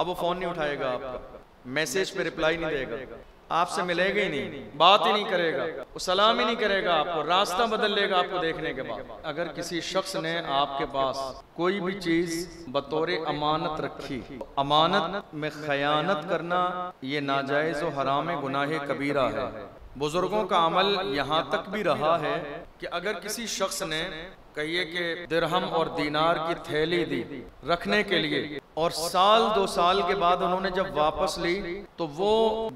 अब वो फोन नहीं उठाएगा आपका, मैसेज पे रिप्लाई नहीं देगा, आपसे मिलेगा ही नहीं, बात ही नहीं करेगा, वो सलाम ही नहीं करेगा आपको, रास्ता बदल लेगा आपको देखने के बाद। अगर किसी शख्स ने आपके पास कोई भी चीज बतौर अमानत रखी, अमानत में खयानत करना ये नाजायज और हराम गुनाह कबीरा है। बुजुर्गों का अमल यहाँ तक भी रहा है कि अगर किसी शख्स ने कहिए कि दिरहम और दीनार की थैली दी रखने के लिए और साल 2 साल के बाद उन्होंने जब वापस ली तो वो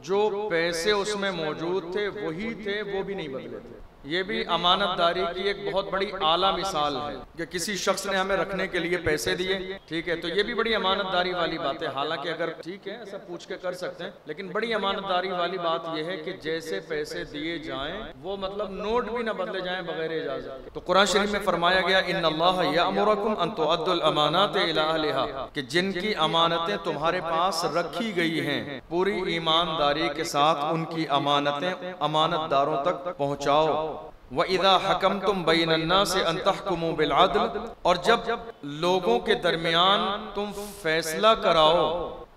जो पैसे उसमें मौजूद थे वही थे, वो भी नहीं बदले थे। ये भी अमानतदारी की एक बहुत बड़ी आला मिसाल है कि किसी शख्स ने हमें रखने के लिए पैसे दिए, ठीक है, तो ये भी बड़ी अमानतदारी वाली बात है। हालांकि अगर ठीक है ऐसा पूछ के कर सकते हैं, लेकिन बड़ी अमानतदारी वाली बात यह है कि जैसे पैसे दिए जाएं वो मतलब नोट भी ना बदले जाएं बगैर इजाजत। तो कुरान शरीफ में फरमाया गया इन्नल्लाह यअमुरुकुम अन तुअद्दुल अमानात इला अहलिहा, कि जिनकी अमानतें तुम्हारे पास रखी गई हैं पूरी ईमानदारी के साथ उनकी अमानतें अमानतदारों तक पहुँचाओ। व इदा हकमतुम बैनन्नास अन तहकुमू बिल अदल, और जब लोगों के दरमियान तुम फैसला कराओ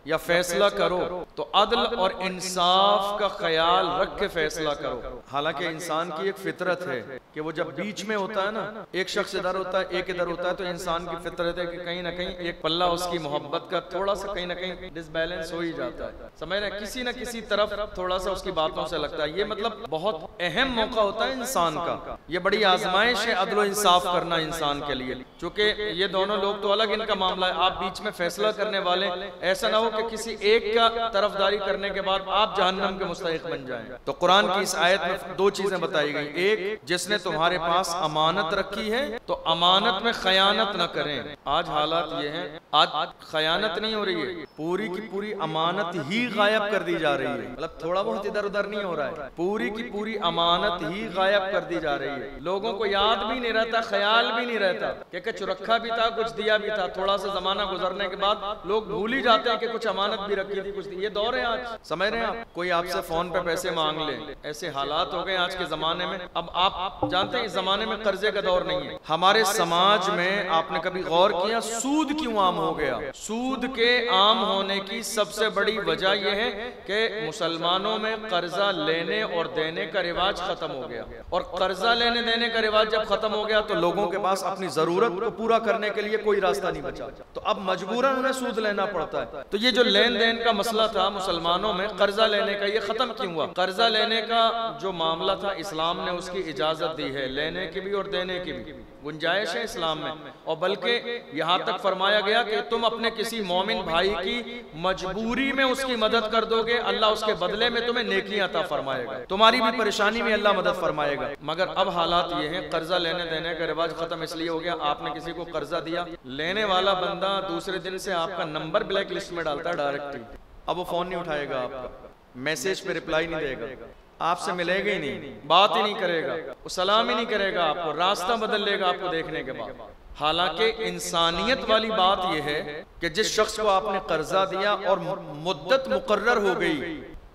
या फैसला करो तो अदल और इंसाफ का ख्याल रख के फैसला करो। हालांकि इंसान की एक फितरत है कि वो जब बीच में होता है ना, एक शख्स इधर होता है एक इधर होता है, तो इंसान की फितरत है कि कहीं ना कहीं एक पल्ला उसकी मोहब्बत का थोड़ा सा कहीं ना कहीं डिसबैलेंस हो ही जाता है, समझ रहे, किसी न किसी तरफ थोड़ा सा उसकी बातों से लगता है। ये मतलब बहुत अहम मौका होता है इंसान का, ये बड़ी आजमाइश है अदल और इंसाफ करना इंसान के लिए, चूंकि ये दोनों लोग तो अलग इनका मामला है। आप बीच में फैसला करने वाले, ऐसा ना हो कि किसी एक का तरफदारी करने के बाद आप जहन्नम के मुस्तहिक बन जाएं। तो कुरान की इस आयत में 2 चीजें बताई गई, एक जिसने तुम्हारे पास अमानत रखी है तो अमानत में खयानत न करें। आज हालात ये हैं, आज खयानत नहीं हो रही है, पूरी की पूरी अमानत ही गायब कर दी जा रही है, मतलब थोड़ा बहुत इधर उधर नहीं हो रहा है, पूरी की पूरी अमानत ही गायब कर दी जा रही है। लोगों को याद भी नहीं रहता, ख्याल भी नहीं रहता कि चुरखा भी था, कुछ दिया भी था, थोड़ा सा जमाना गुजरने के बाद लोग भूल ही जाते हैं कि कुछ अमानत भी रखी थी, कुछ थी। ये दौर है आज, समझ रहे हैं आप, कोई आपसे फोन पे पैसे मांग ले, ऐसे हालात हो गए आज के जमाने में। अब आप जानते हैं इस जमाने में कर्जे का दौर नहीं है। हमारे समाज में आपने कभी गौर किया सूद क्यों आम हो गया? सूद के आम होने की सबसे बड़ी वजह यह है कि मुसलमानों में कर्जा लेने और देने का रिवाज खत्म हो गया, और कर्जा लेने देने का रिवाज जब खत्म हो गया तो लोगों के पास अपनी जरूरत को पूरा करने के लिए कोई रास्ता नहीं बचा, तो अब मजबूरन उन्हें सूद लेना पड़ता है। तो ये जो लेन देन का मसला था मुसलमानों में कर्जा लेने का, ये खत्म क्यों हुआ? कर्जा लेने का जो मामला था इस्लाम ने उसकी इजाजत दी है, लेने की भी और देने की भी गुंजाइश है इस्लाम में, और बल्कि यहाँ तक फरमाया गया कि तुम अपने किसी मोमिन भाई की मजबूरी में उसकी मदद कर दोगे, अल्लाह उसके बदले में तुम्हें नेकियां अता फरमाएगा, तुम्हारी भी परेशानी में अल्लाह मदद फरमाएगा। मगर अब हालात ये हैं, कर्जा लेने देने का रिवाज खत्म इसलिए हो गया, आपने किसी को कर्जा दिया, लेने वाला बंदा दूसरे दिन से आपका नंबर ब्लैक लिस्ट में डालता है डायरेक्टली, अब वो फोन नहीं उठाएगा आपका, मैसेज पे रिप्लाई नहीं देगा, आपसे मिलेगा ही नहीं, बात ही नहीं करेगा, वो सलाम ही नहीं करेगा आपको, रास्ता बदल लेगा आपको देखने के बाद। हालांकि इंसानियत वाली बात यह है कि जिस शख्स को आपने कर्जा दिया और मुद्दत मुकर्रर हो गई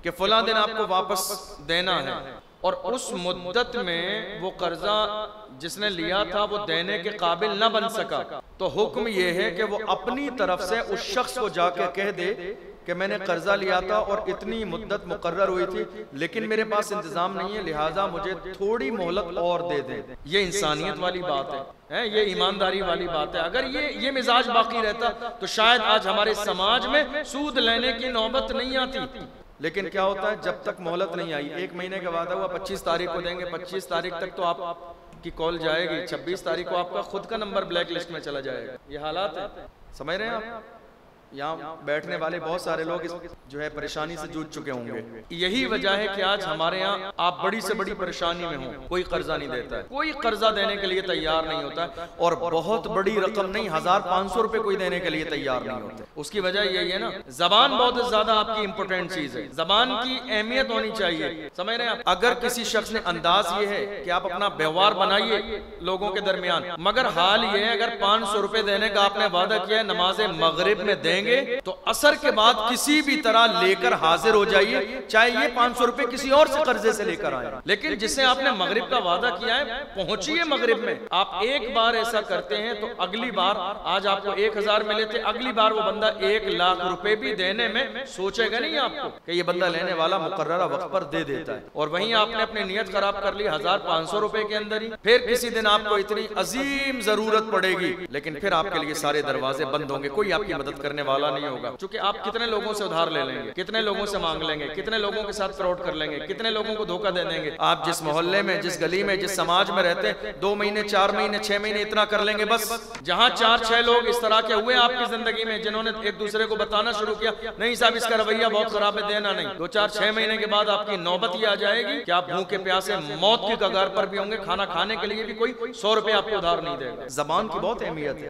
कि फला दिन आपको वापस देना है, और उस मुद्दत में वो कर्जा जिसने लिया था वो देने के काबिल न बन सका, तो हुक्म ये है कि वो अपनी तरफ से उस शख्स को जाके कह दे कि मैंने कर्जा लिया था और इतनी मुद्दत मुकर्रर हुई थी, लेकिन मेरे पास इंतजाम नहीं है, लिहाजा मुझे थोड़ी मोहलत और दे दें। ये इंसानियत वाली बात है, ये ईमानदारी वाली बात है। अगर ये मिजाज बाकी रहता तो शायद आज हमारे समाज में सूद लेने की नौबत नहीं आती। लेकिन क्या होता है, जब तक मोहलत नहीं आई, 1 महीने का वादा हुआ 25 तारीख को देंगे, 25 तारीख तक तो आप की कॉल जाएगी, 26 तारीख को आपका खुद का नंबर ब्लैक लिस्ट में चला जाएगा। ये हालात है, समझ रहे हैं आप। यहाँ बैठने वाले बहुत सारे लोग इस जो है परेशानी से जूझ चुके होंगे। यही वजह है कि आज हमारे यहाँ आप बड़ी से बड़ी परेशानी में हो, कोई कर्जा नहीं देता है, कोई कर्जा देने के लिए तैयार नहीं होता है, और बहुत बड़ी रकम नहीं 1500 रुपए कोई देने के लिए तैयार नहीं होता। उसकी वजह यही है ना, जबान बहुत ज्यादा आपकी इंपोर्टेंट चीज है, जबान की अहमियत होनी चाहिए, समझ रहे हैं आप। अगर किसी शख्स ने अंदाज ये है कि आप अपना व्यवहार बनाइए लोगों के दरमियान, मगर हाल ये है अगर 500 रुपए देने का आपने वादा किया है, नमाज मगरिब में देंगे देंगे तो असर के बाद किसी भी तरह लेकर हाजिर हो जाइए, चाहे ये 500 रुपए किसी और से कर्जे से लेकर आए। लेकिन जिससे आपने मगरिब का वादा किया है, पहुंचिए मगरिब में। आप एक बार ऐसा करते हैं तो अगली बार, आज आपको 1000 मिले थे, अगली बार वो बंदा 1 लाख रुपए भी देने में सोचेगा नहीं आपको कि ये बंदा लेने वाला मुकर्ररा वक्त पर दे देता है। और वहीं आपने अपनी नियत खराब कर ली 1500 रुपए के अंदर ही। फिर किसी दिन आपको इतनी अजीम जरूरत पड़ेगी, लेकिन फिर आपके लिए सारे दरवाजे बंद होंगे, कोई आपकी मदद करने वाला नहीं होगा। क्योंकि आप कितने लोगों से उधार ले लेंगे, कितने लोगों से मांग लेंगे, कितने लोगों के साथ फ्रॉड कर लेंगे, कितने लोगों को धोखा दे देंगे। आप जिस मोहल्ले में, जिस गली में, जिस समाज में रहते हैं, 2 महीने 4 महीने 6 महीने इतना कर लेंगे बस। जहां 4-6 लोग इस तरह के हुए आपकी जिंदगी में जिन्होंने एक दूसरे को बताना शुरू किया, नहीं साहब इसका रवैया बहुत खराब है, देना नहीं, 2-4-6 महीने के बाद आपकी नौबत ही आ जाएगी कि आप भूखे प्यासे मौत की कगार पर भी होंगे। खाना खाने के लिए भी कोई 100 रुपए आपको उधार नहीं देगा। जबान की बहुत अहमियत है।